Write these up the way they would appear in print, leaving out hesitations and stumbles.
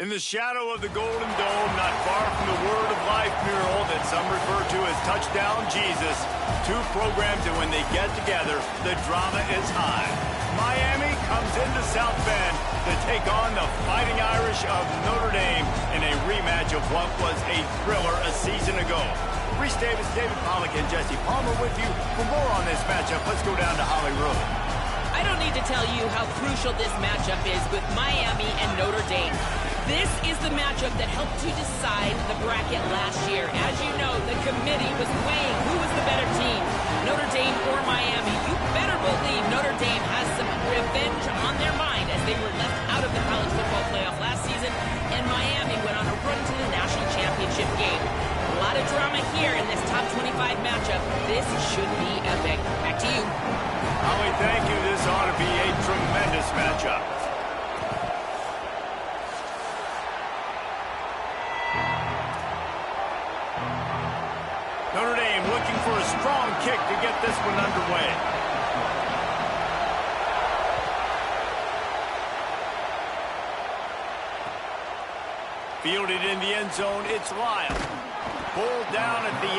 In the shadow of the Golden Dome, not far from the Word of Life mural that some refer to as Touchdown Jesus, two programs, and when they get together, the drama is high. Miami comes into South Bend to take on the Fighting Irish of Notre Dame in a rematch of what was a thriller a season ago. Reese Davis, David Pollack, and Jesse Palmer with you. For more on this matchup, let's go down to Hollywood. I don't need to tell you how crucial this matchup is with Miami and Notre Dame. This is the matchup that helped to decide the bracket last year. As you know, the committee was weighing who was the better team, Notre Dame or Miami. You better believe Notre Dame has some revenge on their mind as they were left out of the college football playoff last season, and Miami went on a run to the national championship game. A lot of drama here in this top 25 matchup. This should be epic. Back to you. Holly, thank you. This ought to be a tremendous matchup. Notre Dame looking for a strong kick to get this one underway. Fielded in the end zone, it's Lyle. Pulled down at the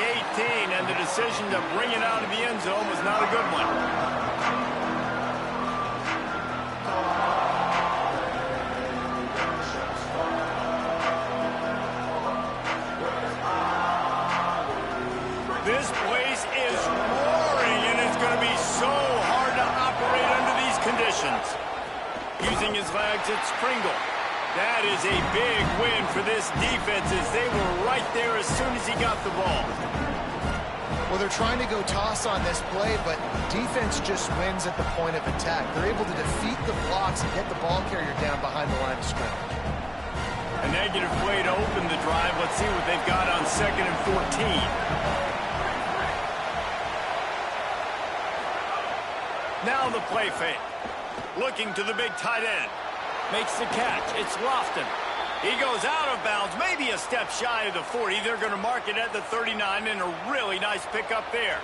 18, and the decision to bring it out of the end zone was not a good one. This place is roaring, and it's going to be so hard to operate under these conditions. Using his legs, it's Pringle. That is a big win for this defense as they were right there as soon as he got the ball. Well, they're trying to go toss on this play, but defense just wins at the point of attack. They're able to defeat the blocks and get the ball carrier down behind the line of scrimmage. A negative play to open the drive. Let's see what they've got on 2nd and 14. Now the play fake. Looking to the big tight end. Makes the catch. It's Lofton. He goes out of bounds, maybe a step shy of the 40. They're going to mark it at the 39, and a really nice pickup there.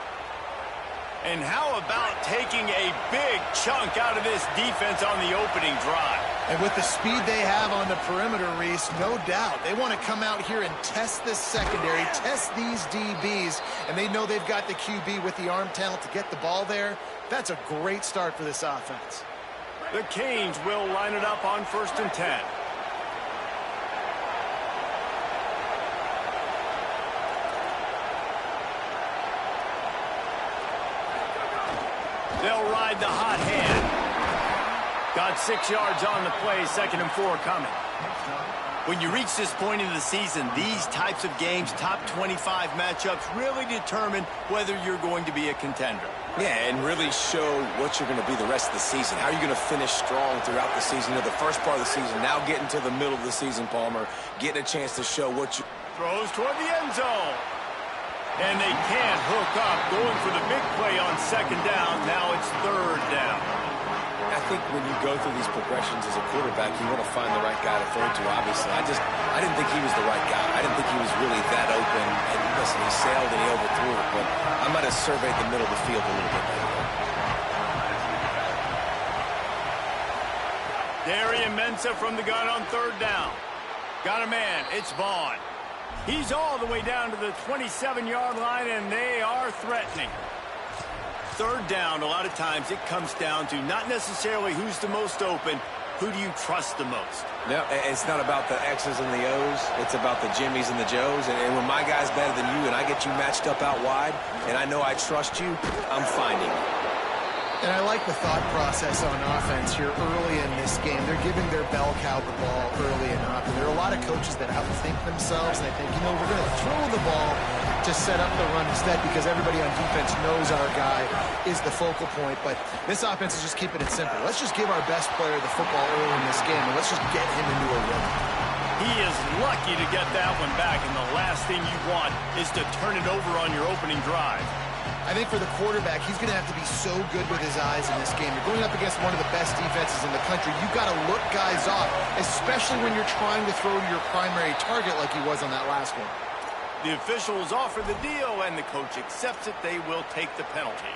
And how about taking a big chunk out of this defense on the opening drive? And with the speed they have on the perimeter, Reese, no doubt, they want to come out here and test this secondary, test these DBs, and they know they've got the QB with the arm talent to get the ball there. That's a great start for this offense. The Canes will line it up on 1st and 10. They'll ride the hot hand. Got 6 yards on the play, 2nd and 4 coming. When you reach this point in the season, these types of games, top 25 matchups, really determine whether you're going to be a contender. Yeah, and really show what you're going to be the rest of the season. How are you going to finish strong throughout the season? You know, the first part of the season, now getting to the middle of the season, Palmer, getting a chance to show what you... Throws toward the end zone. And they can't hook up. Going for the big play on 2nd down. Now it's 3rd down. I think when you go through these progressions as a quarterback, you want to find the right guy to throw to, obviously. I didn't think he was the right guy. I didn't think he was really that open. And listen, he sailed and he overthrew it, but I might have surveyed the middle of the field a little bit better. Darian Mensah from the gun on 3rd down. Got a man. It's Vaughn. He's all the way down to the 27-yard line, and they are threatening. 3rd down, a lot of times it comes down to not necessarily who's the most open, who do you trust the most? No, it's not about the X's and the O's. It's about the Jimmys and the Joes. And when my guy's better than you and I get you matched up out wide and I know I trust you, I'm finding you. And I like the thought process on offense here early in this game. They're giving their bell cow the ball early enough. And there are a lot of coaches that outthink themselves. And they think, you know, we're going to throw the ball to set up the run instead because everybody on defense knows our guy is the focal point. But this offense is just keeping it simple. Let's just give our best player the football early in this game, and let's just get him into a rhythm. He is lucky to get that one back, and the last thing you want is to turn it over on your opening drive. I think for the quarterback, he's going to have to be so good with his eyes in this game. You're going up against one of the best defenses in the country. You've got to look guys off, especially when you're trying to throw to your primary target like he was on that last one. The officials offer the deal, and the coach accepts it. They will take the penalty.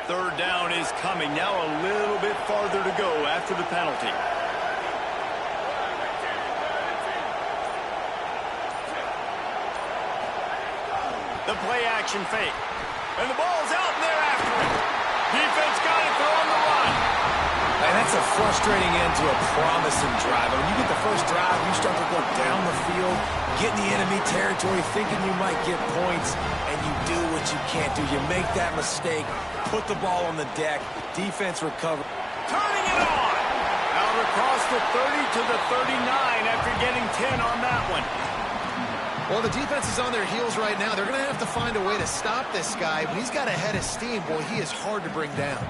Third down is coming. Now a little bit farther to go after the penalty. The play action fake. And the ball's out there after it. Defense got it. They're on the run. And that's a frustrating end to a promising drive. When you get the first drive, you start to go down the field, get in the enemy territory, thinking you might get points, and you do what you can't do. You make that mistake, put the ball on the deck, defense recover. Turning it on. Out across the 30 to the 39 after getting 10 on that one. Well, the defense is on their heels right now. They're going to have to find a way to stop this guy. When he's got a head of steam, boy, he is hard to bring down.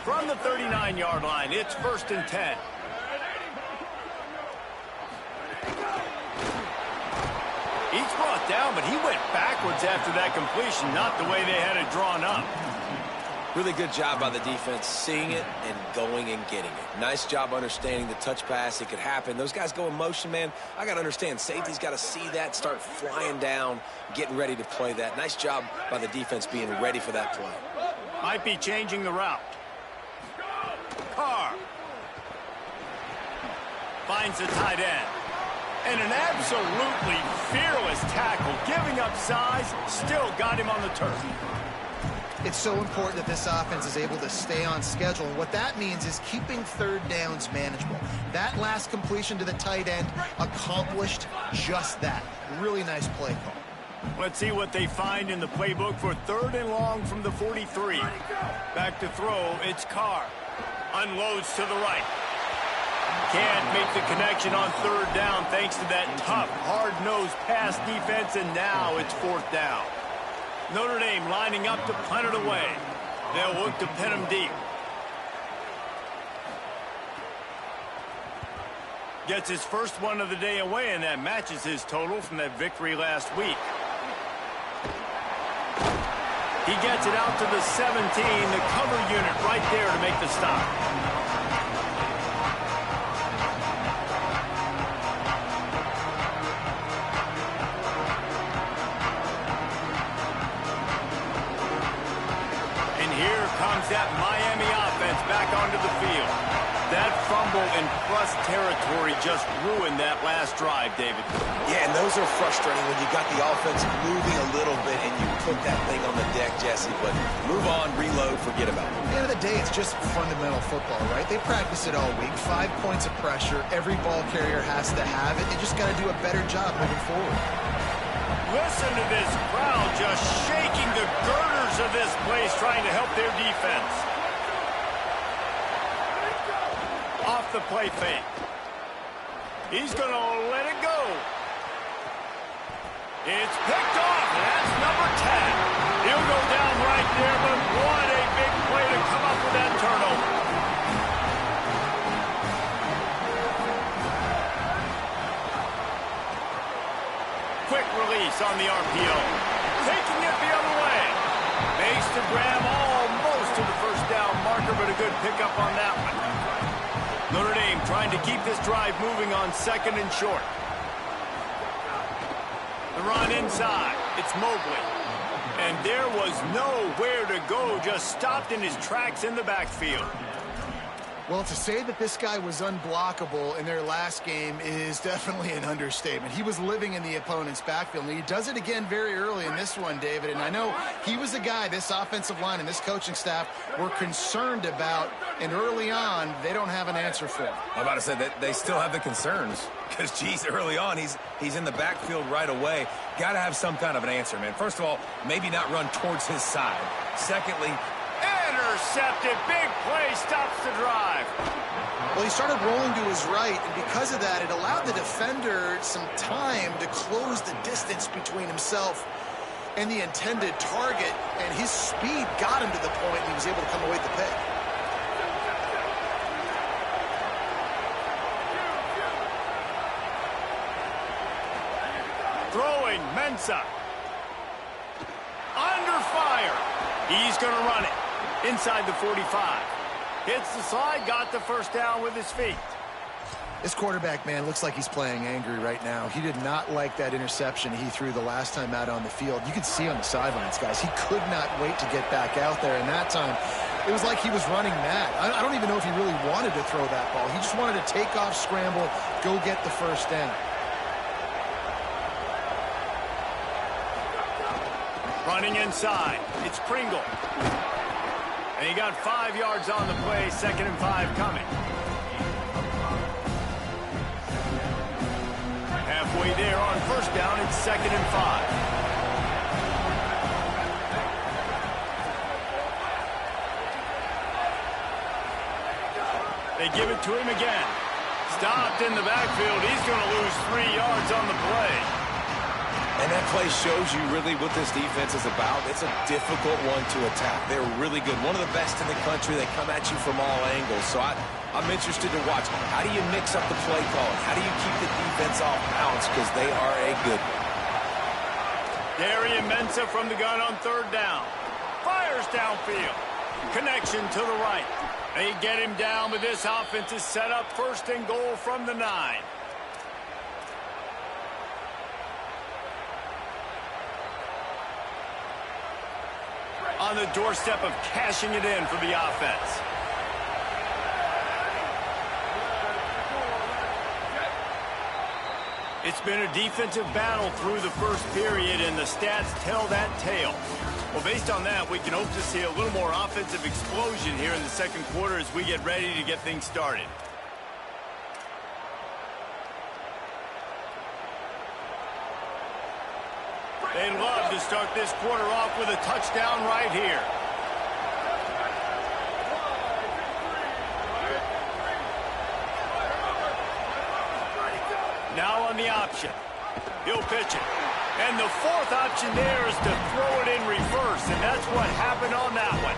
From the 39-yard line, it's 1st and 10. He's brought down, but he went backwards after that completion, not the way they had it drawn up. Really good job by the defense, seeing it and going and getting it. Nice job understanding the touch pass. It could happen. Those guys go in motion, man. I got to understand, safety's got to see that, start flying down, getting ready to play that. Nice job by the defense being ready for that play. Might be changing the route. Carr finds the tight end. And an absolutely fearless tackle, giving up size, still got him on the turf. It's so important that this offense is able to stay on schedule. And what that means is keeping third downs manageable. That last completion to the tight end accomplished just that. Really nice play call. Let's see what they find in the playbook for 3rd and long from the 43. Back to throw, it's Carr. Unloads to the right. Can't make the connection on 3rd down thanks to that tough, hard-nosed pass defense, and now it's 4th down. Notre Dame lining up to punt it away. They'll look to pin him deep. Gets his first one of the day away, and that matches his total from that victory last week. He gets it out to the 17, the cover unit right there to make the stop. And here comes that Miami offense back onto the field. That fumble in plus territory just ruined that last drive, David. Yeah, and those are frustrating when you got the offense moving a little bit and you put that thing on the deck, Jesse. But move on, reload, forget about it. At the end of the day, it's just fundamental football, right? They practice it all week. 5 points of pressure. Every ball carrier has to have it. They just got to do a better job moving forward. Listen to this crowd just shaking the girders of this place trying to help their defense. Off the play fake. He's going to let it go. It's picked off. That's number 10. He'll go down right there, but what a big play to come up with that turnover. Quick release on the RPO. Taking it the other way. Makes the grab almost to the first down marker, but a good pickup on that one. Notre Dame trying to keep this drive moving on 2nd and short. The run inside. It's Mobley. And there was nowhere to go, just stopped in his tracks in the backfield. Well, to say that this guy was unblockable in their last game is definitely an understatement. He was living in the opponent's backfield, and he does it again very early in this one, David. And I know he was a guy this offensive line and this coaching staff were concerned about, and early on, they don't have an answer for him. I'm about to say that they still have the concerns because, geez, early on, he's in the backfield right away. Got to have some kind of an answer, man. First of all, maybe not run towards his side. Secondly, intercepted. Big play stops the drive. Well, he started rolling to his right, and because of that, it allowed the defender some time to close the distance between himself and the intended target, and his speed got him to the point he was able to come away with the pick. Throwing, Mensah. Under fire. He's going to run it. Inside the 45. Hits the slide, got the first down with his feet. This quarterback, man, looks like he's playing angry right now. He did not like that interception he threw the last time out on the field. You could see on the sidelines, guys, he could not wait to get back out there. And that time, It was like he was running mad. I don't even know if he really wanted to throw that ball. He just wanted to take off, scramble, go get the first down. Running inside, it's Pringle. And he got 5 yards on the play, 2nd and 5 coming. Halfway there on first down, it's 2nd and 5. They give it to him again. Stopped in the backfield. He's going to lose 3 yards on the play. And that play shows you really what this defense is about. It's a difficult one to attack. They're really good. One of the best in the country. They come at you from all angles. So I'm interested to watch. How do you mix up the play calling? How do you keep the defense off balance? Because they are a good one. Darian Mensah from the gun on 3rd down. Fires downfield. Connection to the right. They get him down, but this offense is set up 1st and goal from the 9. On the doorstep of cashing it in for the offense. It's been a defensive battle through the first period, and the stats tell that tale. Well, based on that, we can hope to see a little more offensive explosion here in the 2nd quarter as we get ready to get things started. They'd love to start this quarter off with a touchdown right here. Now on the option. He'll pitch it. And the 4th option there is to throw it in reverse, and that's what happened on that one.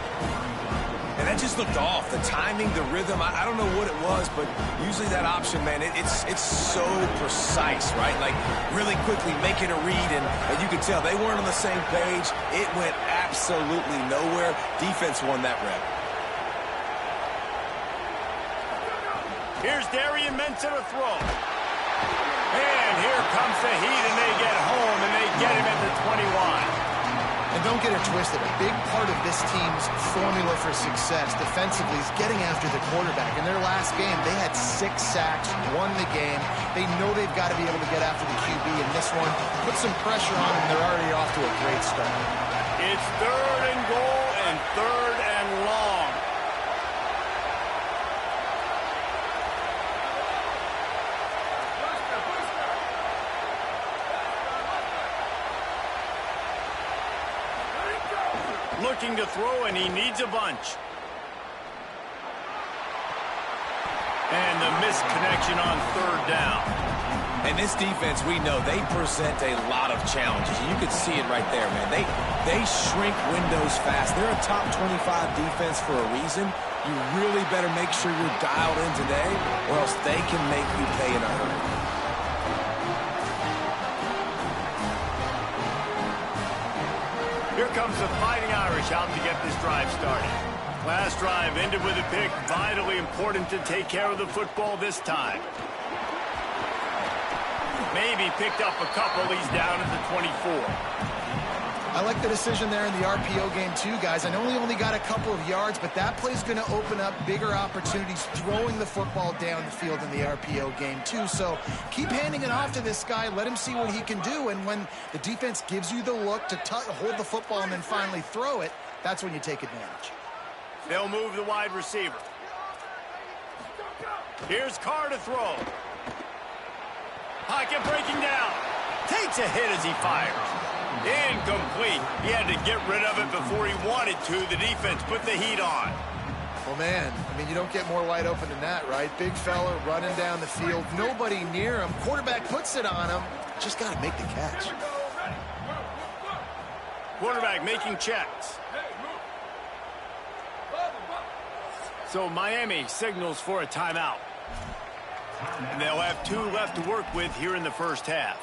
And that just looked off. The timing, the rhythm, I don't know what it was, but usually that option, man, it's so precise, right? Like, really quickly making a read, and you could tell they weren't on the same page. It went absolutely nowhere. Defense won that rep. Here's Darian Mensah to throw. And here comes the heat, and they get home, and they get him at the 21. And don't get it twisted. A big part of this team's formula for success defensively is getting after the quarterback. In their last game, they had 6 sacks, won the game. They know they've got to be able to get after the QB, and this one put some pressure on them. They're already off to a great start. It's 3rd and goal and 3rd and long. Looking to throw, and he needs a bunch. And the missed connection on 3rd down. And this defense, we know, they present a lot of challenges. You could see it right there, man. They shrink windows fast. They're a top 25 defense for a reason. You really better make sure you're dialed in today, or else they can make you pay in a hurry. Here comes the Fighting Irish out to get this drive started. Last drive ended with a pick. Vitally important to take care of the football this time. Maybe picked up a couple. He's down at the 24. I like the decision there in the RPO game too, guys. I know he only got a couple of yards, but that play's going to open up bigger opportunities throwing the football down the field in the RPO game too. So keep handing it off to this guy. Let him see what he can do. And when the defense gives you the look to hold the football and then finally throw it, that's when you take advantage. They'll move the wide receiver. Here's Carr to throw. Pocket breaking down. Takes a hit as he fires. Incomplete. He had to get rid of it before he wanted to. The defense put the heat on. Well, man, I mean, you don't get more wide open than that, right? Big fella running down the field. Nobody near him. Quarterback puts it on him. Just got to make the catch. Quarterback making checks. So Miami signals for a timeout. And they'll have 2 left to work with here in the first half.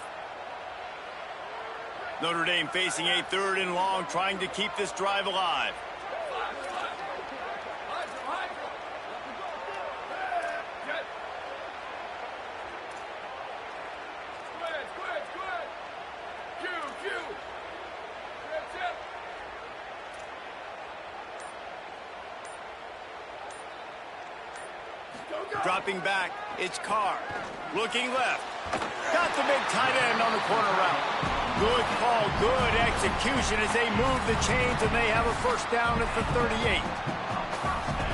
Notre Dame facing a 3rd and long, trying to keep this drive alive. Dropping back, it's Carr. Looking left. Got the big tight end on the corner route. Good call, good execution as they move the chains, and they have a first down at the 38.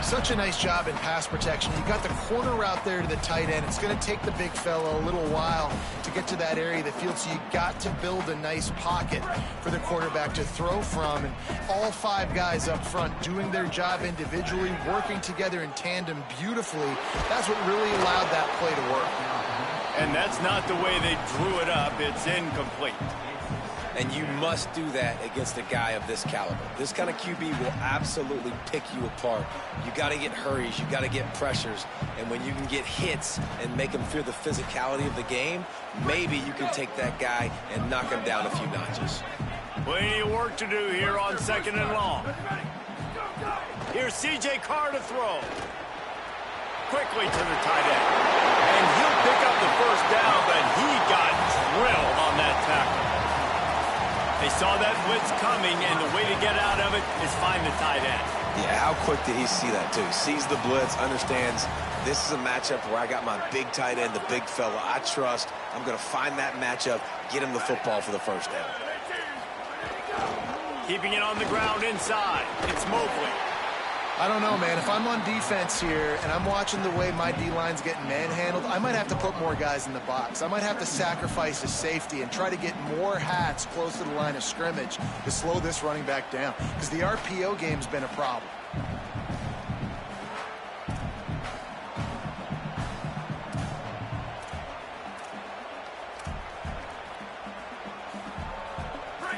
Such a nice job in pass protection. You got the corner route there to the tight end. It's going to take the big fella a little while to get to that area of the field, so you got to build a nice pocket for the quarterback to throw from. And all 5 guys up front doing their job individually, working together in tandem beautifully. That's what really allowed that play to work. And that's not the way they drew it up. It's incomplete. And you must do that against a guy of this caliber. This kind of QB will absolutely pick you apart. You got to get hurries. You got to get pressures. And when you can get hits and make him feel the physicality of the game, maybe you can take that guy and knock him down a few notches. Plenty of work to do here on 2nd and long. Here's C.J. Carr to throw. Quickly to the tight end. And he'll pick up the first down, but he got drilled on that tackle. They saw that blitz coming, and the way to get out of it is find the tight end. Yeah, how quick did he see that, too? Sees the blitz, understands this is a matchup where I got my big tight end, the big fella I trust. I'm going to find that matchup, get him the football for the first down. Keeping it on the ground inside. It's Mobley. I don't know, man. If I'm on defense here and I'm watching the way my D-line's getting manhandled, I might have to put more guys in the box. I might have to sacrifice his safety and try to get more hats close to the line of scrimmage to slow this running back down, because the RPO game's been a problem.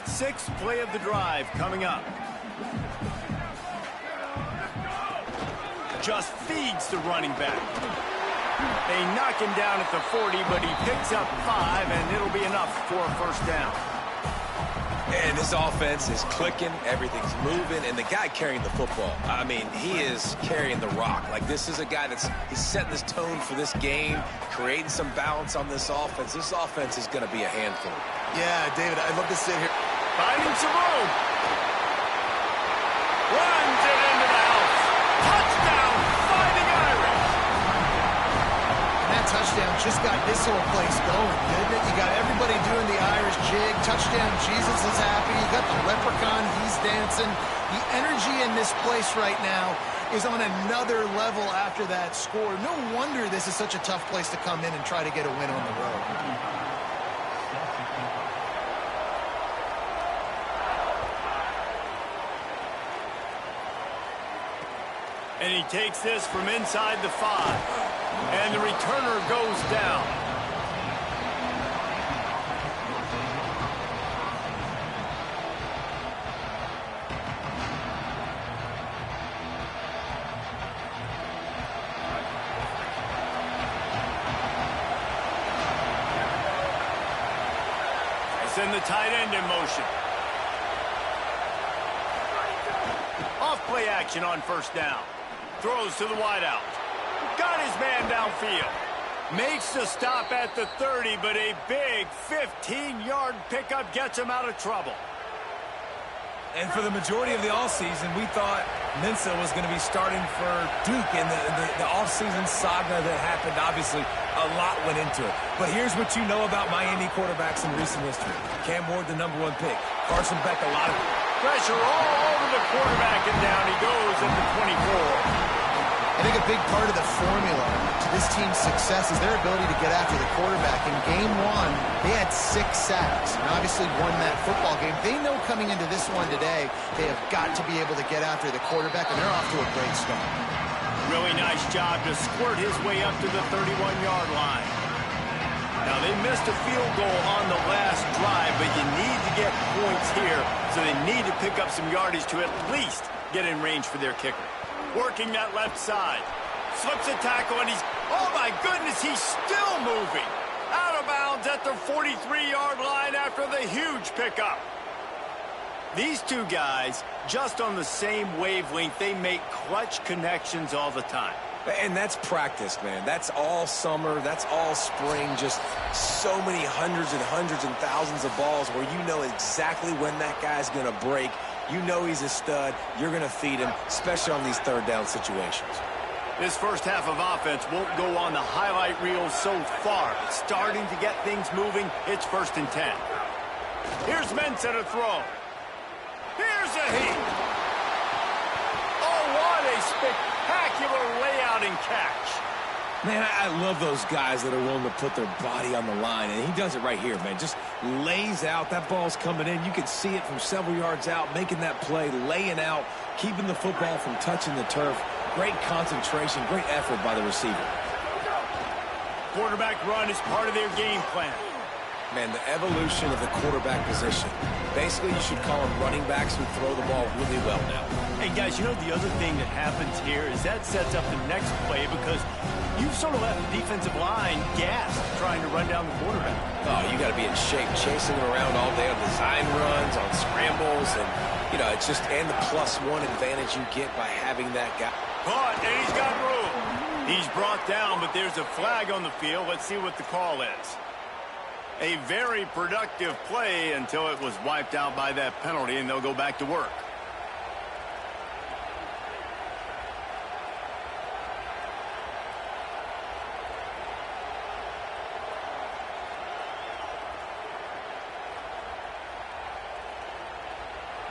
Sixth play of the drive coming up. Just feeds the running back. They knock him down at the 40, but he picks up 5, and it'll be enough for a first down. And this offense is clicking, everything's moving, and the guy carrying the football, I mean, he is carrying the rock. Like, this is a guy he's setting this tone for this game, creating some balance on this offense. This offense is going to be a handful. Yeah, David, I'd love to sit here. Finding some room. Runs it into the house. Touchdown, Fighting Irish. And that touchdown just got this whole place going, didn't it? You got everybody doing the Irish jig. Touchdown, Jesus is happy. You got the leprechaun, he's dancing. The energy in this place right now is on another level after that score. No wonder this is such a tough place to come in and try to get a win on the road. And he takes this from inside the 5. And the returner goes down. They send the tight end in motion. Off play action on first down. Throws to the wideout. Got his man downfield. Makes the stop at the 30, but a big 15-yard pickup gets him out of trouble. And for the majority of the offseason, we thought Mensah was going to be starting for Duke, and the offseason saga that happened, obviously, a lot went into it. But here's what you know about Miami quarterbacks in recent history. Cam Ward, the #1 pick. Carson Beck, a lot of pressure all over the quarterback, and down he goes at the 24. I think a big part of the formula to this team's success is their ability to get after the quarterback. In game 1, they had 6 sacks and obviously won that football game. They know coming into this one today, they have got to be able to get after the quarterback, and they're off to a great start. Really nice job to squirt his way up to the 31-yard line. Now, they missed a field goal on the last drive, but you need to get points here, so they need to pick up some yardage to at least get in range for their kicker. Working that left side. Slips a tackle, and oh my goodness, he's still moving. Out of bounds at the 43-yard line after the huge pickup. These two guys, just on the same wavelength, they make clutch connections all the time. And that's practice, man. That's all summer. That's all spring. Just so many hundreds and thousands of balls where you know exactly when that guy's going to break. You know he's a stud. You're going to feed him, especially on these third down situations. This first half of offense won't go on the highlight reel so far. It's starting to get things moving. It's 1st and 10. Here's Mensah to throw. Here's a heat. Oh, what a spectacular layout and catch. Man, I love those guys that are willing to put their body on the line, and he does it right here, man. Just lays out. That ball's coming in. You can see it from several yards out, making that play, laying out, keeping the football from touching the turf. Great concentration, great effort by the receiver. Quarterback run is part of their game plan. Man, the evolution of the quarterback position. Basically, you should call them running backs who throw the ball really well now. Hey, guys, you know the other thing that happens here is that sets up the next play because you've sort of left the defensive line gassed trying to run down the quarterback. Oh, you got to be in shape, chasing him around all day on design runs, on scrambles, and, you know, it's just, and the +1 advantage you get by having that guy. Caught, and he's got room. He's brought down, but there's a flag on the field. Let's see what the call is. A very productive play until it was wiped out by that penalty, and they'll go back to work.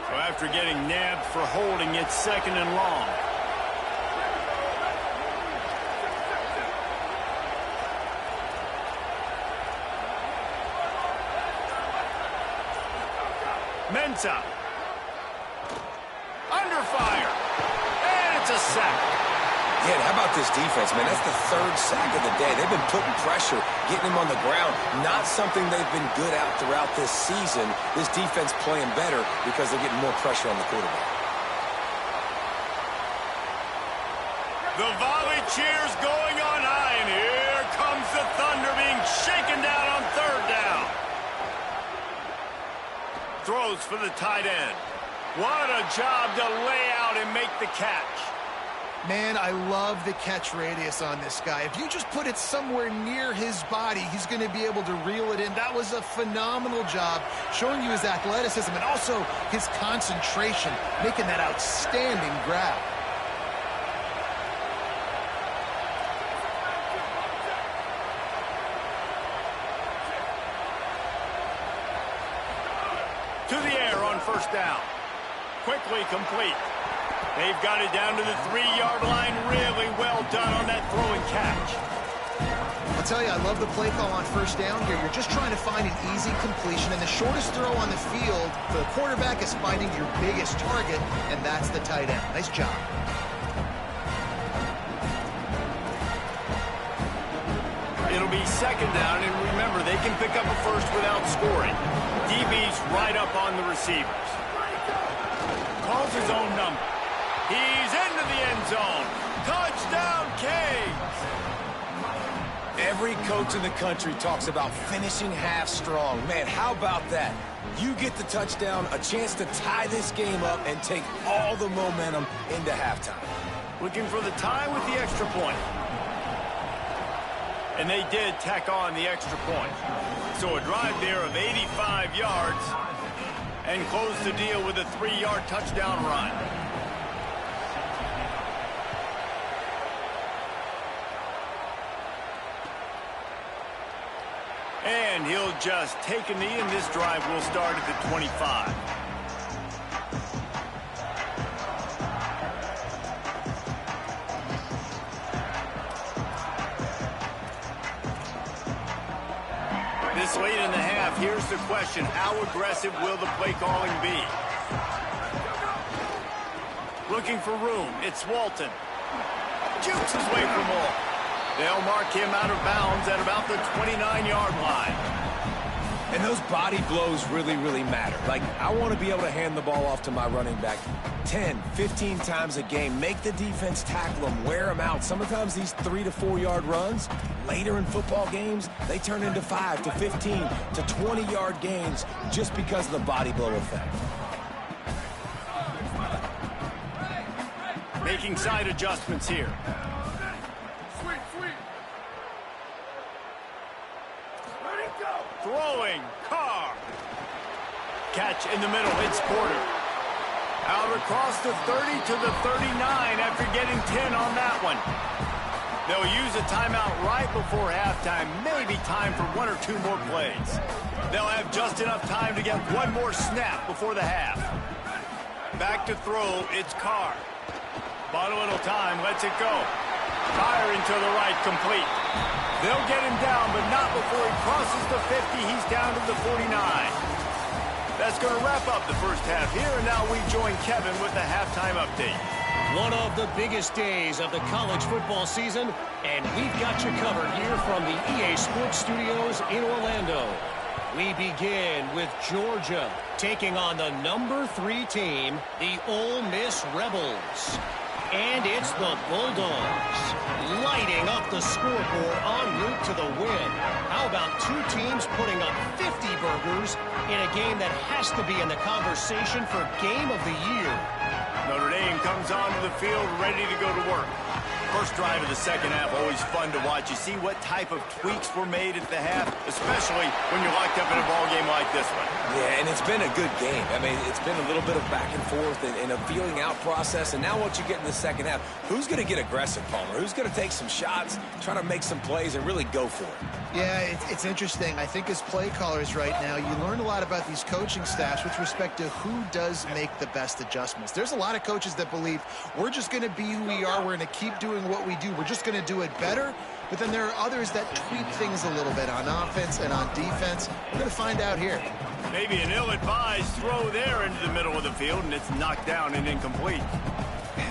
So after getting nabbed for holding, it's 2nd and long. Mensah. Under fire. And it's a sack. Yeah, how about this defense, man? That's the 3rd sack of the day. They've been putting pressure, getting him on the ground. Not something they've been good at throughout this season. This defense playing better because they're getting more pressure on the quarterback. The volley cheers going on high, and here comes the Thunder being shaken down on 3rd down. Throws for the tight end. What a job to lay out and make the catch. Man, I love the catch radius on this guy. If you just put it somewhere near his body, he's going to be able to reel it in. That was a phenomenal job, showing you his athleticism and also his concentration, making that outstanding grab. To the air on 1st down. Quickly complete. They've got it down to the 3-yard line. Really well done on that throw and catch. I'll tell you, I love the play call on 1st down here. You're just trying to find an easy completion, and the shortest throw on the field for the quarterback is finding your biggest target, and that's the tight end. Nice job. It'll be 2nd down, and remember, they can pick up a first without scoring. DB's right up on the receivers. Calls his own number. He's into the end zone. Touchdown, Canes! Every coach in the country talks about finishing half strong. Man, how about that? You get the touchdown, a chance to tie this game up and take all the momentum into halftime. Looking for the tie with the extra point. And they did tack on the extra point. So a drive there of 85 yards and close the deal with a 3-yard touchdown run. And he'll just take a knee, and this drive will start at the 25. This late in the half, here's the question. How aggressive will the play calling be? Looking for room. It's Walton. Jukes his way for more. They'll mark him out of bounds at about the 29-yard line. And those body blows really, really matter. Like, I want to be able to hand the ball off to my running back 10, 15 times a game. Make the defense tackle them, wear them out. Sometimes these 3 to 4 yard runs, later in football games, they turn into 5 to 15 to 20-yard gains just because of the body blow effect. Making side adjustments here. Throwing, Carr. Catch in the middle, it's Porter. Out across the 30 to the 39 after getting 10 on that one. They'll use a timeout right before halftime, maybe time for 1 or 2 more plays. They'll have just enough time to get one more snap before the half. Back to throw, it's Carr. Bought a little time, lets it go. Firing to the right, complete. They'll get him down, but not before he crosses the 50. He's down to the 49. That's going to wrap up the first half here, and now we join Kevin with the halftime update. One of the biggest days of the college football season, and we've got you covered here from the EA Sports Studios in Orlando. We begin with Georgia taking on the number 3 team, the Ole Miss Rebels. And it's the Bulldogs lighting up the scoreboard en route to the win. How about 2 teams putting up 50 burgers in a game that has to be in the conversation for Game of the Year? Notre Dame comes onto the field ready to go to work. First drive of the second half, always fun to watch. You see what type of tweaks were made at the half, especially when you're locked up in a ball game like this one. Yeah, and it's been a good game. I mean, it's been a little bit of back and forth and a feeling out process. And now once you get in the second half, who's going to get aggressive, Palmer? Who's going to take some shots, try to make some plays, and really go for it? Yeah, it's interesting. I think as play callers right now, you learn a lot about these coaching staffs with respect to who does make the best adjustments. There's a lot of coaches that believe we're just going to be who we are. We're going to keep doing what we do. We're just going to do it better. But then there are others that tweak things a little bit on offense and on defense. We're going to find out here. Maybe an ill-advised throw there into the middle of the field, and it's knocked down and incomplete.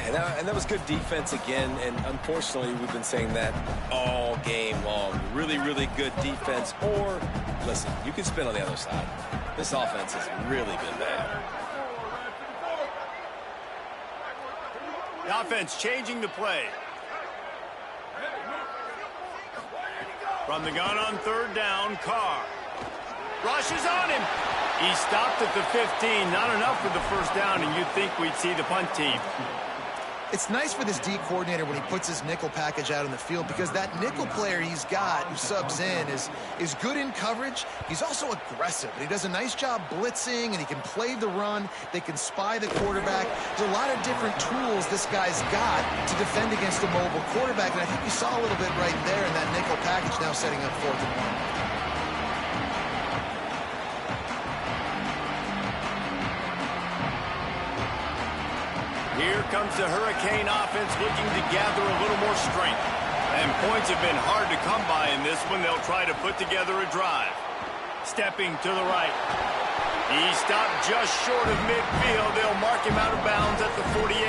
And that was good defense again, and unfortunately we've been saying that all game long. Really, really good defense, or, listen, you can spin on the other side. This offense has really been bad. The offense changing the play. From the gun on third down, Carr. Rushes on him. He stopped at the 15. Not enough for the first down, and you'd think we'd see the punt team. It's nice for this D coordinator when he puts his nickel package out on the field, because that nickel player he's got who subs in is good in coverage. He's also aggressive, and he does a nice job blitzing, and he can play the run. They can spy the quarterback. There's a lot of different tools this guy's got to defend against a mobile quarterback, and I think you saw a little bit right there in that nickel package now setting up 4th and 1. Here comes the Hurricane offense looking to gather a little more strength. And points have been hard to come by in this one. They'll try to put together a drive. Stepping to the right. He stopped just short of midfield. They'll mark him out of bounds at the 48.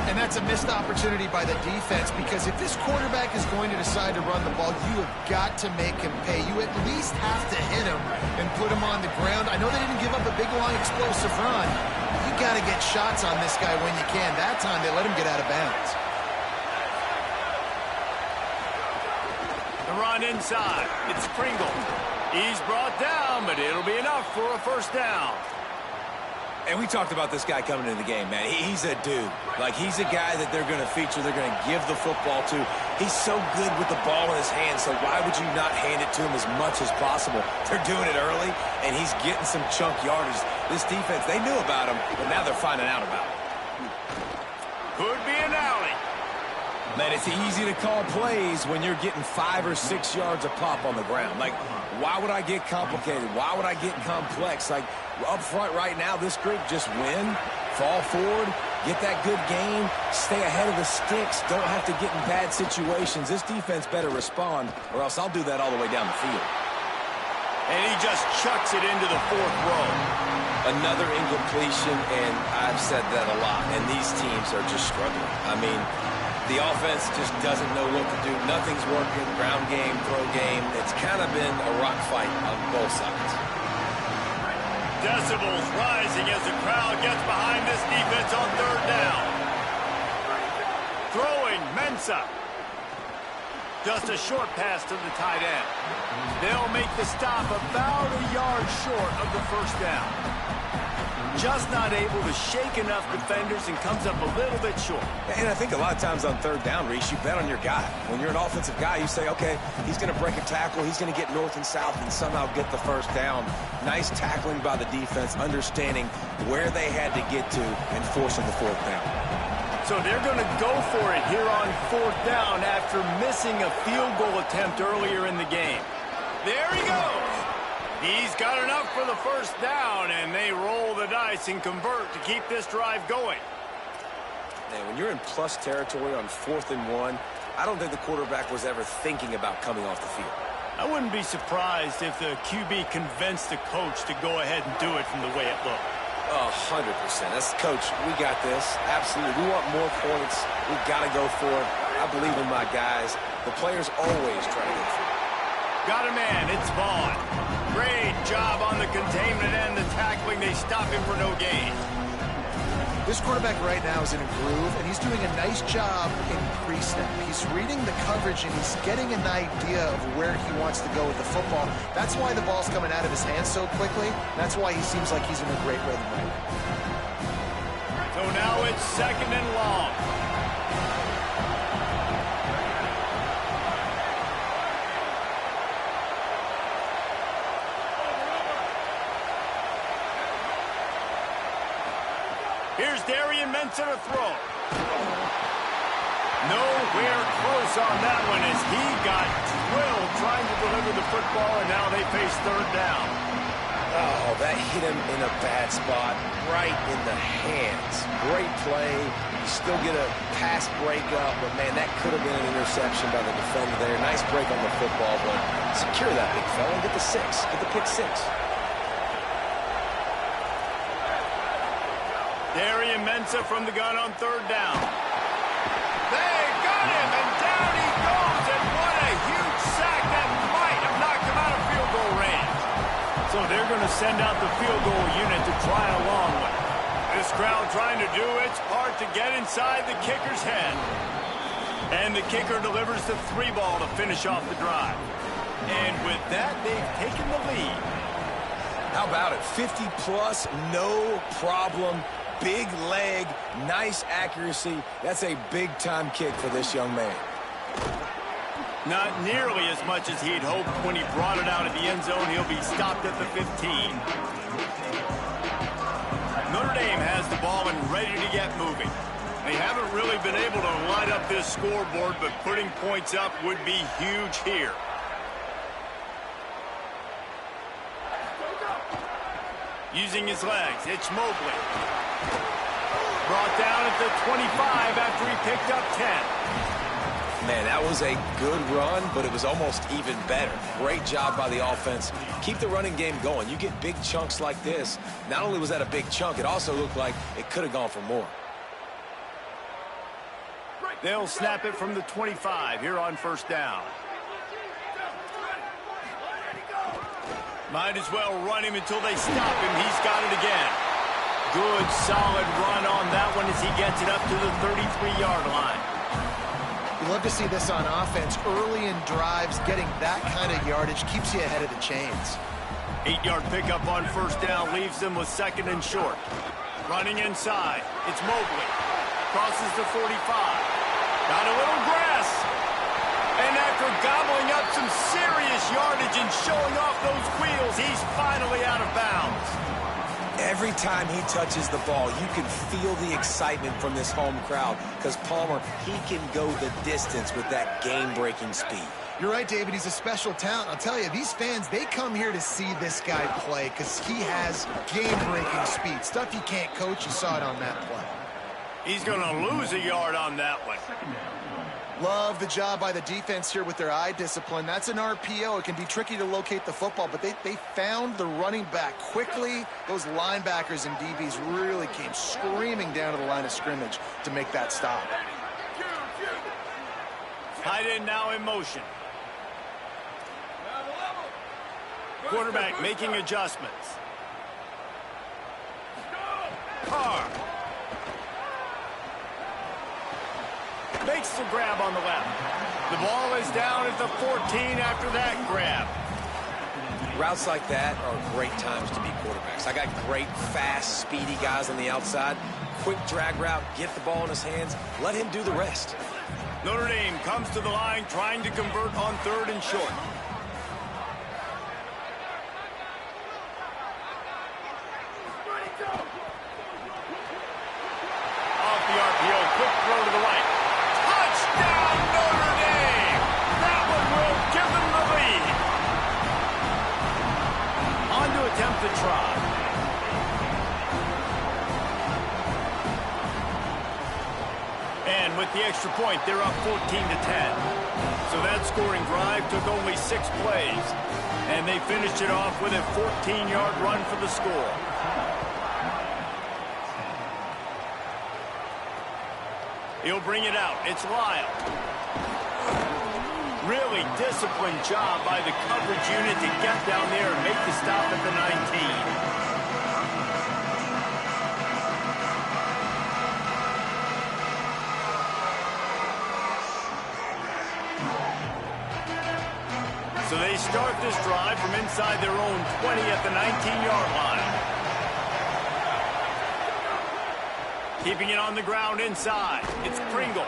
And that's a missed opportunity by the defense, because if this quarterback is going to decide to run the ball, you have got to make him pay. You at least have to hit him and put him on the ground. I know they didn't give up a big, long, explosive run. You got to get shots on this guy when you can. That time they let him get out of bounds. The run inside. It's Pringle. He's brought down, but it'll be enough for a first down. And we talked about this guy coming into the game, man. He's a dude. Like, he's a guy that they're going to feature, they're going to give the football to. He's so good with the ball in his hands, so why would you not hand it to him as much as possible? They're doing it early, and he's getting some chunk yardage. This defense, they knew about him, but now they're finding out about him. Could be an alley. Man, it's easy to call plays when you're getting 5 or 6 yards a pop on the ground. Like, why would I get complicated? Why would I get complex? Like, up front right now, this group just win, fall forward, get that good game, stay ahead of the sticks, don't have to get in bad situations. This defense better respond, or else I'll do that all the way down the field. And he just chucks it into the 4th row. Another incompletion, and I've said that a lot, and these teams are just struggling. I mean, the offense just doesn't know what to do. Nothing's working. Ground game, throw game. It's kind of been a rock fight on both sides. Decibels rising as the crowd gets behind this defense on 3rd down. Throwing Mensah. Just a short pass to the tight end. They'll make the stop about a yard short of the first down. just not able to shake enough defenders and comes up a little bit short. And I think a lot of times on third down, Reese, you bet on your guy. When you're an offensive guy, you say, okay, he's going to break a tackle, he's going to get north and south and somehow get the first down. Nice tackling by the defense, understanding where they had to get to and forcing the fourth down. So they're going to go for it here on fourth down after missing a field goal attempt earlier in the game. There he goes. He's got enough for the first down, and they roll the dice and convert to keep this drive going. Man, when you're in plus territory on 4th and 1, I don't think the quarterback was ever thinking about coming off the field. I wouldn't be surprised if the QB convinced the coach to go ahead and do it from the way it looked. 100%. That's coach. We got this. Absolutely. We want more points. We got to go for it. I believe in my guys. The players always try to go for it. Got a man. It's Vaughn. Great job on the containment and the tackling. They stop him for no gain. This quarterback right now is in a groove, and he's doing a nice job in pre-snap. He's reading the coverage, and he's getting an idea of where he wants to go with the football. That's why the ball's coming out of his hands so quickly. That's why he seems like he's in a great rhythm right now. So now it's 2nd and long. Here's Darian Mensah to throw. Nowhere close on that one as he got drilled trying to deliver the football, and now they face third down. Oh, that hit him in a bad spot, right in the hands. Great play. You still get a pass breakup, but, man, that could have been an interception by the defender there. Nice break on the football, but secure that big fella. Get the 6. Get the pick 6. Darian Mensah from the gun on third down. They got him, and down he goes, and what a huge sack that might have knocked him out of field goal range. So they're going to send out the field goal unit to try a long one. This crowd trying to do its part to get inside the kicker's head. And the kicker delivers the 3 ball to finish off the drive. And with that, they've taken the lead. How about it? 50-plus, no problem. Big leg, nice accuracy. That's a big-time kick for this young man. Not nearly as much as he'd hoped when he brought it out of the end zone. He'll be stopped at the 15. Notre Dame has the ball and ready to get moving. They haven't really been able to light up this scoreboard, but putting points up would be huge here. Using his legs, it's Mobley. Brought down at the 25 after he picked up 10. Man, that was a good run, but it was almost even better. Great job by the offense. Keep the running game going. You get big chunks like this. Not only was that a big chunk, it also looked like it could have gone for more. They'll snap it from the 25 here on first down. Might as well run him until they stop him. He's got it again. Good, solid run on that one as he gets it up to the 33-yard line. You love to see this on offense. Early in drives, getting that kind of yardage keeps you ahead of the chains. 8-yard pickup on first down leaves them with 2nd and short. Running inside, it's Mobley. Crosses the 45. Got a little grass. And after gobbling up some serious yardage and showing off those wheels, he's finally out of bounds. Every time he touches the ball, you can feel the excitement from this home crowd because Palmer, he can go the distance with that game-breaking speed. You're right, David. He's a special talent. I'll tell you, these fans, they come here to see this guy play because he has game-breaking speed. Stuff you can't coach. You saw it on that play. He's going to lose a yard on that one. Love the job by the defense here with their eye discipline. That's an RPO. It can be tricky to locate the football, but they found the running back quickly. Those linebackers and DBs really came screaming down to the line of scrimmage to make that stop. Tight end now in motion. Quarterback making adjustments. Carr. Makes the grab on the left. The ball is down at the 14 after that grab. Routes like that are great times to be quarterbacks. I got great, fast, speedy guys on the outside. Quick drag route, get the ball in his hands, let him do the rest. Notre Dame comes to the line trying to convert on 3rd and short. Off the RPO, quick throw to the right. Touchdown, Notre Dame! That one will give them the lead. On to attempt the try. And with the extra point, they're up 14-10. So that scoring drive took only 6 plays. And they finished it off with a 14-yard run for the score. He'll bring it out. It's Lyle. Really disciplined job by the coverage unit to get down there and make the stop at the 19. So they start this drive from inside their own 20 at the 19-yard line. Keeping it on the ground inside. It's Pringle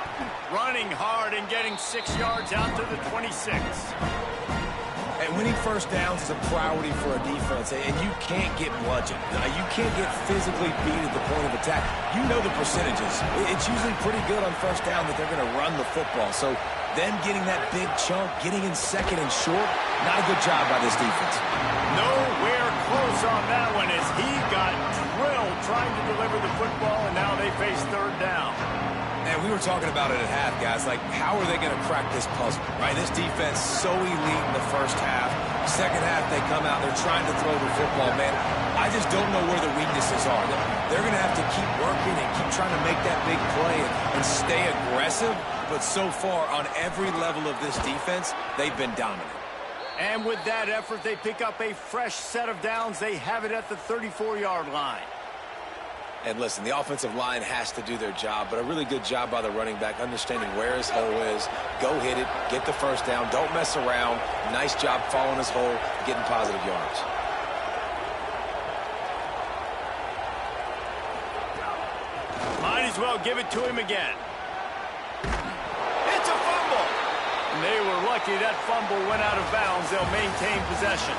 running hard and getting 6 yards out to the 26. And winning first downs is a priority for a defense, and you can't get bludgeoned. You can't get physically beat at the point of attack. You know the percentages. It's usually pretty good on first down that they're going to run the football. So then getting that big chunk, getting in 2nd and short, not a good job by this defense. Nowhere close on that one as he got drilled trying to deliver the football, and now they face 3rd down. And we were talking about it at half, guys. Like, how are they going to crack this puzzle, right? This defense so elite in the first half. Second half, they come out, they're trying to throw the football, man. I just don't know where the weaknesses are. They're going to have to keep working and keep trying to make that big play and stay aggressive. But so far, on every level of this defense, they've been dominant. And with that effort, they pick up a fresh set of downs. They have it at the 34-yard line. And listen, the offensive line has to do their job, but a really good job by the running back, understanding where his hole is. Go hit it, get the first down, don't mess around. Nice job following his hole, getting positive yards. Might as well give it to him again. It's a fumble. And they were lucky that fumble went out of bounds. They'll maintain possession.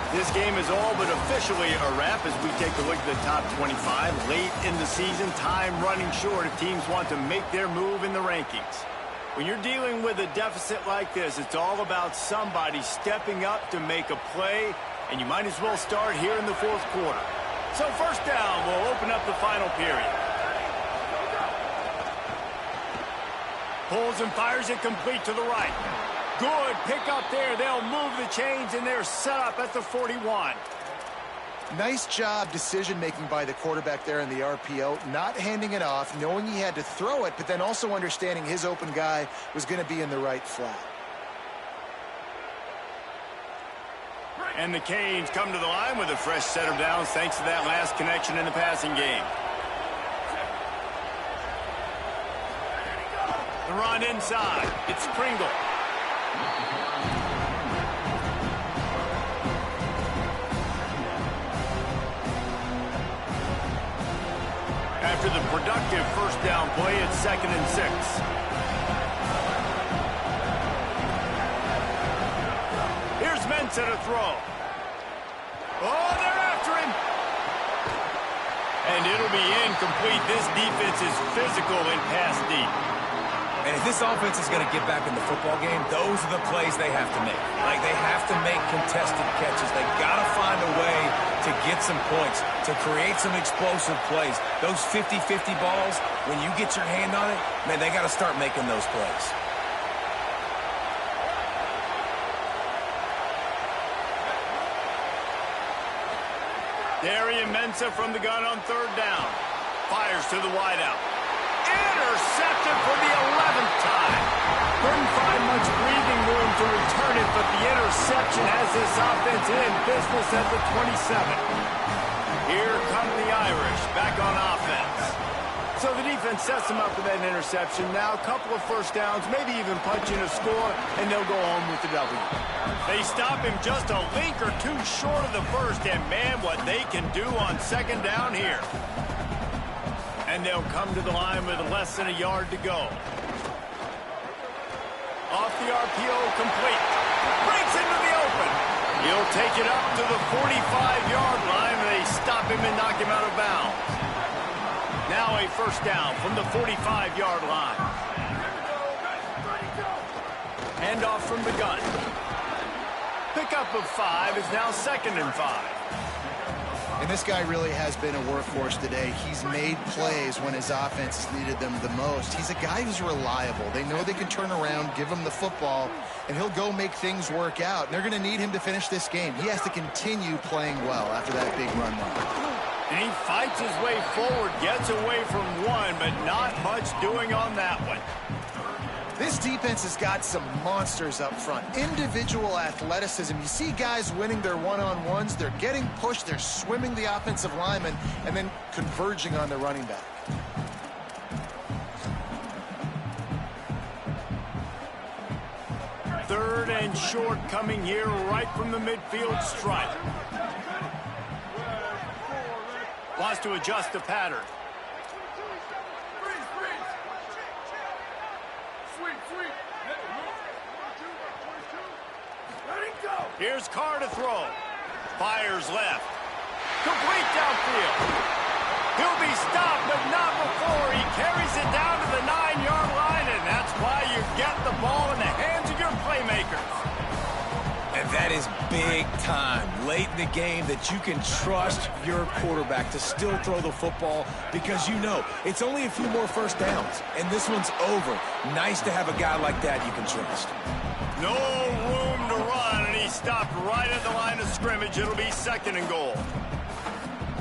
This game is all but officially a wrap as we take a look at the top 25. Late in the season, time running short if teams want to make their move in the rankings. When you're dealing with a deficit like this, it's all about somebody stepping up to make a play, and you might as well start here in the 4th quarter. So first down will open up the final period. Pulls and fires it complete to the right. Good pick up there. They'll move the chains, and they're set up at the 41. Nice job decision-making by the quarterback there in the RPO, not handing it off, knowing he had to throw it, but then also understanding his open guy was going to be in the right flat. And the Canes come to the line with a fresh set of downs thanks to that last connection in the passing game. The run inside. It's Pringle. After the productive first down play, it's 2nd and 6. Here's Mensah to throw. Oh, they're after him. And it'll be incomplete. This defense is physical and pass deep. And if this offense is going to get back in the football game, those are the plays they have to make. Like, they have to make contested catches. They got to find a way to get some points, to create some explosive plays. Those 50-50 balls, when you get your hand on it, man, they got to start making those plays. Darian Mensah from the gun on 3rd down. Fires to the wideout. Intercepted for the 11th time. Couldn't find much breathing room to return it, but the interception has this offense in business at the 27. Here come the Irish back on offense. So the defense defense sets them up for that interception. Now a couple of first downs, maybe even punching a score, and they'll go home with the W. They stop him just a link or two short of the first, and man, what they can do on second down here. And they'll come to the line with less than a yard to go. Off the RPO, complete. Breaks into the open. He'll take it up to the 45-yard line. They stop him and knock him out of bounds. Now a first down from the 45-yard line. Hand off from the gun. Pickup of 5 is now 2nd and 5. And this guy really has been a workhorse today. He's made plays when his offense has needed them the most. He's a guy who's reliable. They know they can turn around, give him the football, and he'll go make things work out. And they're going to need him to finish this game. He has to continue playing well after that big run there. And he fights his way forward, gets away from one, but not much doing on that one. This defense has got some monsters up front. Individual athleticism. You see guys winning their one-on-ones. They're getting pushed. They're swimming the offensive lineman and then converging on the running back. Third and short coming here right from the midfield stripe. Wants to adjust the pattern. Here's Carr to throw. Fires left. Complete downfield. He'll be stopped, but not before. He carries it down to the 9-yard line, and that's why you get the ball in the hands of your playmakers. And that is big time, late in the game, that you can trust your quarterback to still throw the football because you know it's only a few more first downs, and this one's over. Nice to have a guy like that you can trust. No room to run, and he stopped right at the line of scrimmage. It'll be 2nd and goal.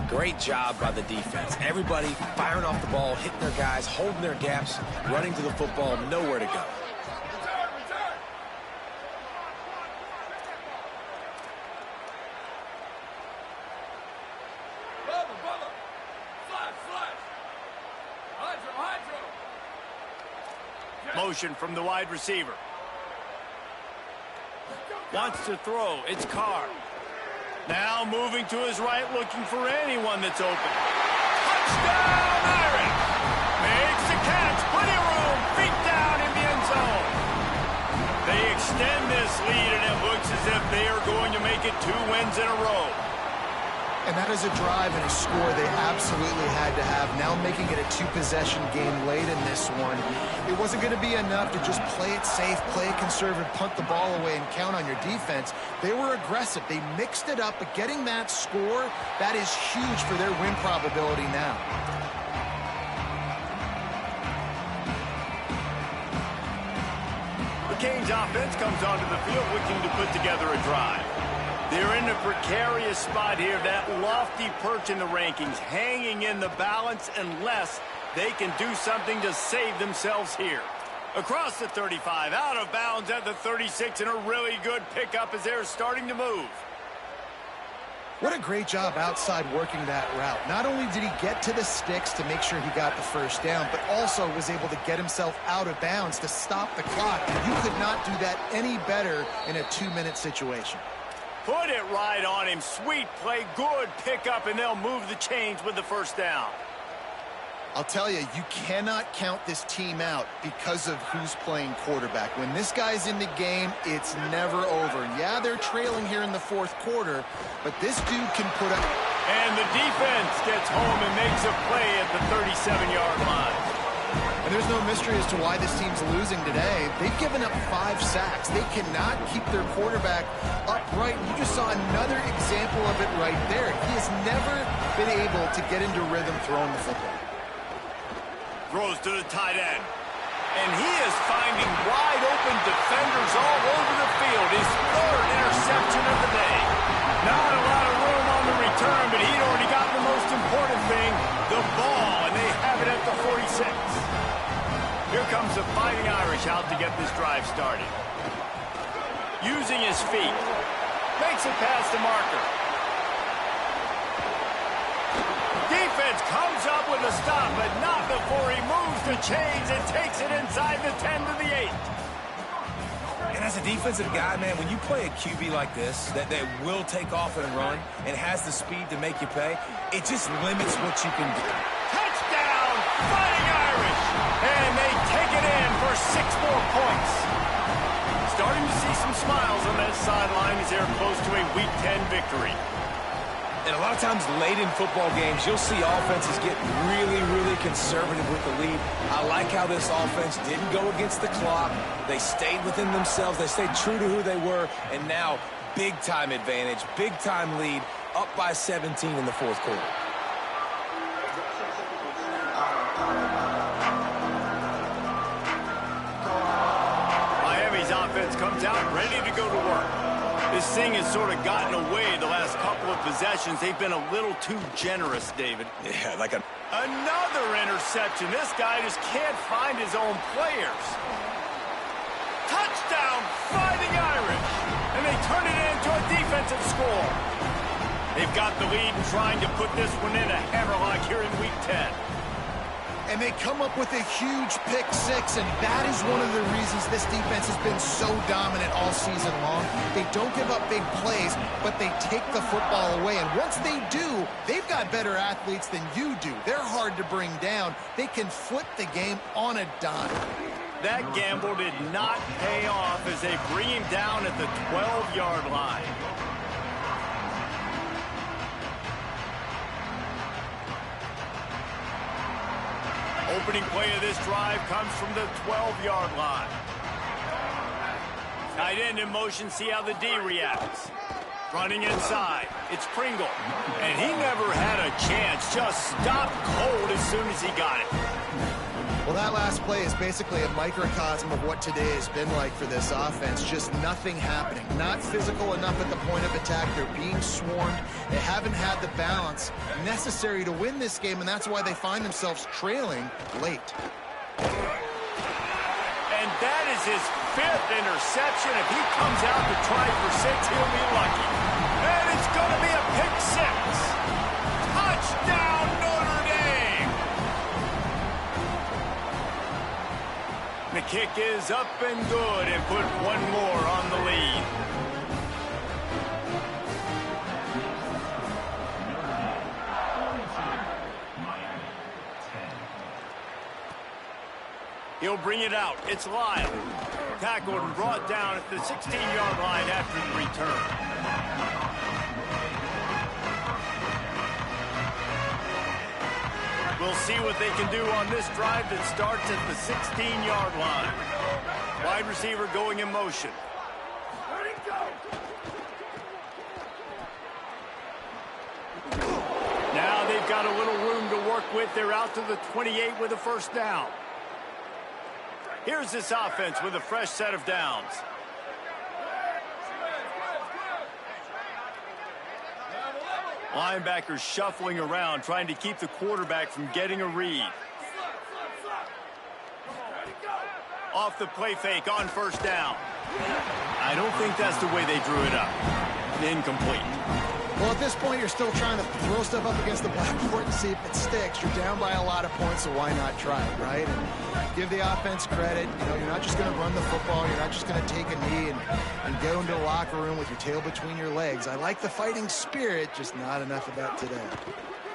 Great job by the defense. Everybody firing off the ball, hitting their guys, holding their gaps, running to the football, nowhere to go. Motion from the wide receiver. Wants to throw. It's Carr. Now moving to his right, looking for anyone that's open. Touchdown, Irish! Makes the catch. Plenty of room. Feet down in the end zone. They extend this lead, and it looks as if they are going to make it 2 wins in a row. And that is a drive and a score they absolutely had to have. Now making it a 2-possession game late in this one. It wasn't going to be enough to just play it safe, play it conservative, punt the ball away, and count on your defense. They were aggressive. They mixed it up, but getting that score, that is huge for their win probability now. The Canes offense comes onto the field looking to put together a drive. They're in a precarious spot here, that lofty perch in the rankings, hanging in the balance unless they can do something to save themselves here. Across the 35, out of bounds at the 36, and a really good pickup as they're starting to move. What a great job outside working that route. Not only did he get to the sticks to make sure he got the first down, but also was able to get himself out of bounds to stop the clock. You could not do that any better in a 2-minute situation. Put it right on him. Sweet play, good pickup, and they'll move the chains with the first down. I'll tell you, you cannot count this team out because of who's playing quarterback. When this guy's in the game, it's never over. Yeah, they're trailing here in the 4th quarter, but this dude can put up. And the defense gets home and makes a play at the 37-yard line. And there's no mystery as to why this team's losing today. They've given up 5 sacks. They cannot keep their quarterback upright. You just saw another example of it right there. He has never been able to get into rhythm throwing the football. Throws to the tight end. And he is finding wide open defenders all over the field. His 3rd interception of the day. Not a lot of room on the return, but he'd already got the most important thing, the ball, and they have it at the 46. Here comes the Fighting Irish out to get this drive started. Using his feet. Makes it past the marker. Defense comes up with a stop, but not before he moves the chains and takes it inside the 10 to the 8. And as a defensive guy, man, when you play a QB like this that will take off and run and has the speed to make you pay, it just limits what you can do. Touchdown, Fighting Irish! And they take it in for 6 more points. Starting to see some smiles on that sideline as they're close to a Week 10 victory. And a lot of times late in football games, you'll see offenses get really, really conservative with the lead. I like how this offense didn't go against the clock. They stayed within themselves. They stayed true to who they were. And now, big-time advantage, big-time lead, up by 17 in the fourth quarter. Miami's offense comes out ready to go to work. This thing has sort of gotten away the last couple of possessions. They've been a little too generous, David. Yeah, Another interception. This guy just can't find his own players. Touchdown, Fighting Irish. And they turn it into a defensive score. They've got the lead and trying to put this one in a hammerlock here in Week 10. And they come up with a huge pick six, and that is one of the reasons this defense has been so dominant all season long. They don't give up big plays, but they take the football away. And once they do, they've got better athletes than you do. They're hard to bring down. They can flip the game on a dime. That gamble did not pay off as they bring him down at the 12-yard line. Opening play of this drive comes from the 12-yard line. Tight end in motion, see how the D reacts. Running inside, it's Pringle. And he never had a chance, just stopped cold as soon as he got it. Well, that last play is basically a microcosm of what today has been like for this offense. Just nothing happening. Not physical enough at the point of attack. They're being swarmed. They haven't had the balance necessary to win this game, and that's why they find themselves trailing late. And that is his 5th interception. If he comes out to try for 6, he'll be lucky. And it's going to be a pick 6. Touchdown, Notre Dame! The kick is up and good and put one more on the lead. He'll bring it out. It's Lyle. Tackled and brought down at the 16-yard line after the return. We'll see what they can do on this drive that starts at the 16-yard line. Wide receiver going in motion. Now they've got a little room to work with. They're out to the 28 with a first down. Here's this offense with a fresh set of downs. Linebackers shuffling around, trying to keep the quarterback from getting a read. Off the play fake on first down. I don't think that's the way they drew it up. Incomplete. Well, at this point, you're still trying to throw stuff up against the blackboard and see if it sticks. You're down by a lot of points, so why not try it, right? And give the offense credit. You know, you're not just going to run the football. You're not just going to take a knee and go into the locker room with your tail between your legs. I like the fighting spirit, just not enough of that today.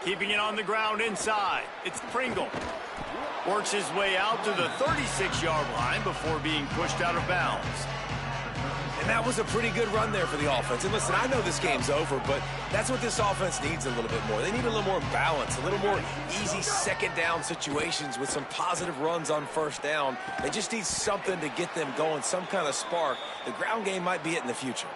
Keeping it on the ground inside. It's Pringle. Works his way out to the 36-yard line before being pushed out of bounds. And that was a pretty good run there for the offense. And listen, I know this game's over, but that's what this offense needs a little bit more. They need a little more balance, a little more easy second down situations with some positive runs on first down. They just need something to get them going, some kind of spark. The ground game might be it in the future.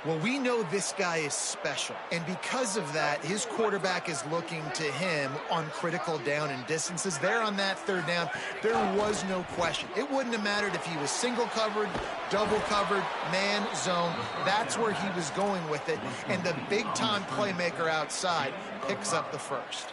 Well, we know this guy is special, and because of that, his quarterback is looking to him on critical down and distances. There on that third down, there was no question. It wouldn't have mattered if he was single covered, double covered, man, zone. That's where he was going with it, and the big-time playmaker outside picks up the first.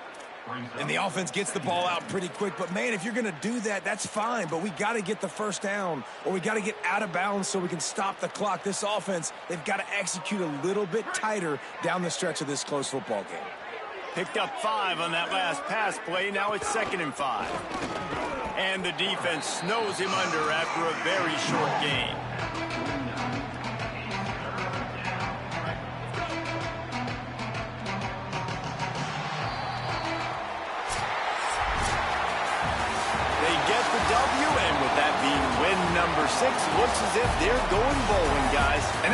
And the offense gets the ball out pretty quick. But, man, if you're going to do that, that's fine. But we got to get the first down, or we got to get out of bounds so we can stop the clock. This offense, they've got to execute a little bit tighter down the stretch of this close football game. Picked up 5 on that last pass play. Now it's 2nd and 5. And the defense snows him under after a very short game. They get the W, and with that being win number 6, looks as if they're going bowling, guys. And